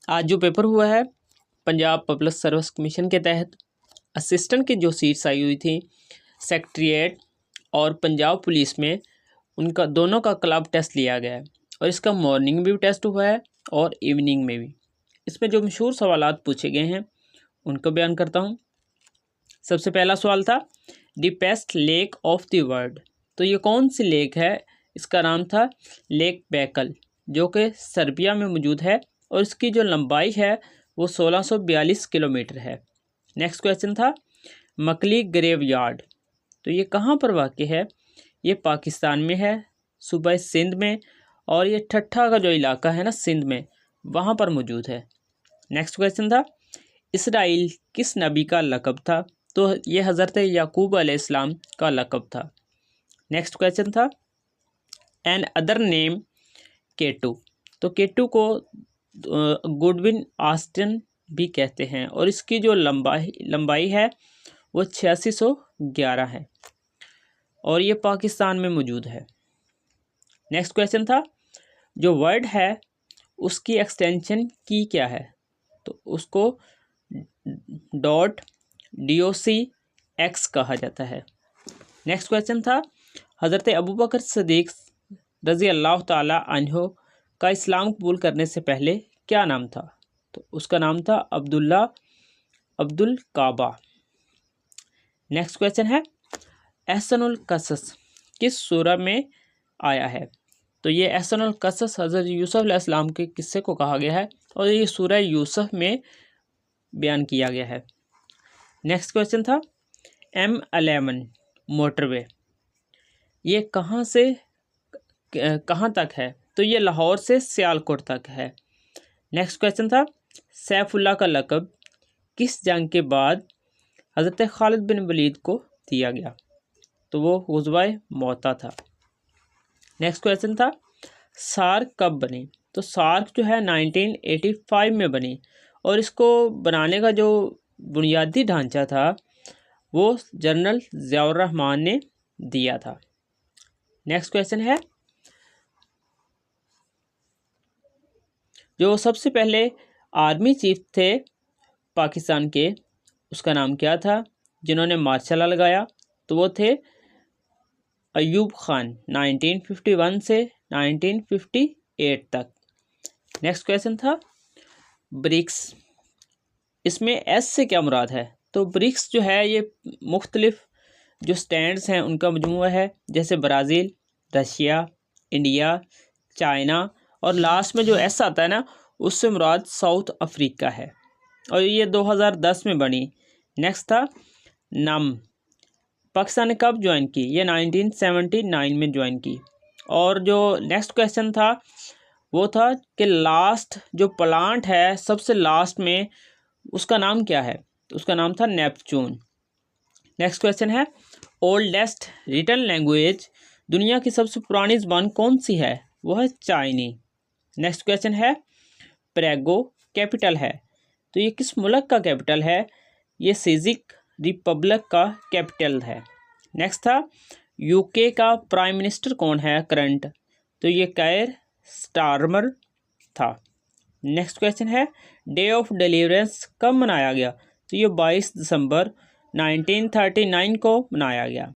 आज जो पेपर हुआ है पंजाब पब्लिक सर्विस कमीशन के तहत असिस्टेंट की जो सीट्स आई हुई थी सेक्रेटेरिएट और पंजाब पुलिस में, उनका दोनों का क्लब टेस्ट लिया गया है और इसका मॉर्निंग में भी टेस्ट हुआ है और इवनिंग में भी। इसमें जो मशहूर सवालात पूछे गए हैं उनको बयान करता हूँ। सबसे पहला सवाल था the best lake of the world. तो ये कौन सी लेक है? इसका नाम था लेक बैकल, जो कि सर्बिया में मौजूद है और इसकी जो लंबाई है वो 1642 किलोमीटर है। नेक्स्ट क्वेश्चन था मकली ग्रेव यार्ड। तो ये कहाँ पर वाक़ है? ये पाकिस्तान में है, सूबा सिंध में, और ये ठट्ठा का जो इलाका है ना सिंध में, वहाँ पर मौजूद है। नेक्स्ट क्वेश्चन था इसराइल किस नबी का लक़ब था? तो ये हज़रत याकूब अलैहिस्सलाम का लक़ब था। नेक्स्ट क्वेश्चन था एन अदर नेम केटू। तो केटू को गुडविन ऑस्टिन भी कहते हैं और इसकी जो लंबाई है वो 8611 है और ये पाकिस्तान में मौजूद है। नेक्स्ट क्वेश्चन था जो वर्ड है उसकी एक्सटेंशन की क्या है? तो उसको .docx कहा जाता है। नेक्स्ट क्वेश्चन था हज़रत अबू बकर सिद्दीक़ रज़ी अल्लाह ताला अन्हो का इस्लाम कबूल करने से पहले क्या नाम था? तो उसका नाम था अब्दुल काबा। नेक्स्ट क्वेश्चन है एहसनुल कसस किस सूरा में आया है? तो ये एहसनुल कसस हज़रत यूसुफ अलैहिस्सलाम के किस्से को कहा गया है और ये सूरा यूसुफ में बयान किया गया है। नेक्स्ट क्वेश्चन था M11 मोटरवे, ये कहाँ से कहाँ तक है? तो ये लाहौर से सियालकोट तक है। नेक्स्ट क्वेश्चन था सैफुल्लाह का लक़ब किस जंग के बाद हज़रत खालिद बिन वलीद को दिया गया? तो वो ग़ज़वा-ए मौता था। नेक्स्ट क्वेश्चन था सार्क कब बनी? तो सार्क जो है 1985 में बनी और इसको बनाने का जो बुनियादी ढांचा था वो जनरल ज़ियाउर रहमान ने दिया था। नेक्स्ट क्वेश्चन है जो सबसे पहले आर्मी चीफ थे पाकिस्तान के, उसका नाम क्या था जिन्होंने मार्शल लॉ लगाया? तो वो थे अयूब खान 1951 से 1958 तक। नेक्स्ट क्वेश्चन था ब्रिक्स, इसमें एस से क्या मुराद है? तो ब्रिक्स जो है ये मुख्तलिफ जो स्टैंड्स हैं उनका मजमूआ है, जैसे ब्राज़ील, रशिया, इंडिया, चाइना, और लास्ट में जो एस आता है ना उससे मुराद साउथ अफ्रीका है और ये 2010 में बनी। नेक्स्ट था नम, पाकिस्तान ने कब ज्वाइन की? ये 1979 में ज्वाइन की। और जो नेक्स्ट क्वेश्चन था वो था कि लास्ट जो प्लांट है सबसे लास्ट में उसका नाम क्या है? तो उसका नाम था नेपच्यून। नेक्स्ट क्वेश्चन है ओल्डेस्ट रिटन लैंग्वेज, दुनिया की सबसे पुरानी ज़बान कौन सी है? वो है चाइनी। नेक्स्ट क्वेश्चन है प्रेगो कैपिटल है, तो ये किस मुल्क का कैपिटल है? ये सिज़िक रिपब्लिक का कैपिटल है। नेक्स्ट था यूके का प्राइम मिनिस्टर कौन है करंट? तो ये कायर स्टारमर था। नेक्स्ट क्वेश्चन है डे ऑफ डिलीवरेंस कब मनाया गया? तो ये 22 दिसंबर 1939 को मनाया गया।